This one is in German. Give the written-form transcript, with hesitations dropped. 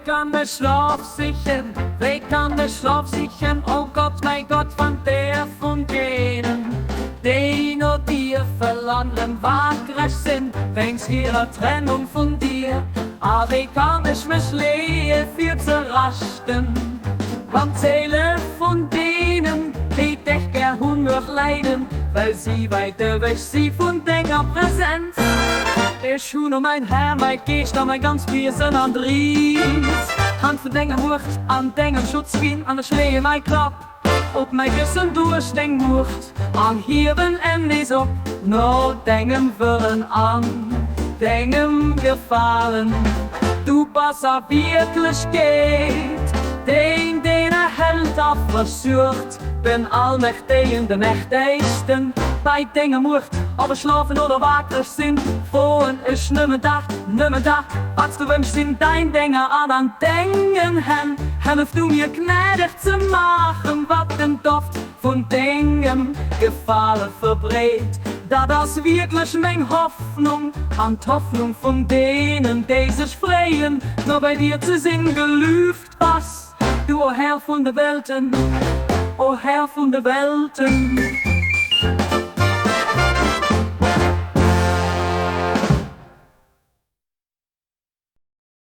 kan de Schlaf sichern, wer kann de Schlaf sichern? Oh Gott, mein Gott, von denen, die nur dir verlangen, waagrecht sind, wenn's ihrer Trennung von dir. Aber wie kann ich mich lehen für zu rasten, beim Zählen von denen, die dich gern hungrig leiden, weil sie weiter weg sie von deiner Präsenz. Ich schuhe mein Herr, mein Geist, mein ganz Wesen an Dries. Hand von deiner Wucht, an deiner Schutzwien, an der Schläge mein Klapp. Op mijn kussen doorsteng mocht, aan hierben en is op, no denken willen an, denken gefallen. Du pass auf wirklich geht, den Held auf versucht, bin allmächtig in den Mächtigsten. Bei Dingen mocht, aber schlafen oder wakker sind, vorhin ist nimmer da, als du wünschst in dein Dinger an denken hen, helf du mir gnädig zu machen, wat den Duft von Dingen gefallen verbreitet. Da das wirklich mein Hoffnung, an die Hoffnung von denen, die sich freuen, nur bei dir zu singen gelüft was, du o Herr von der Welten, o Herr von der Welten.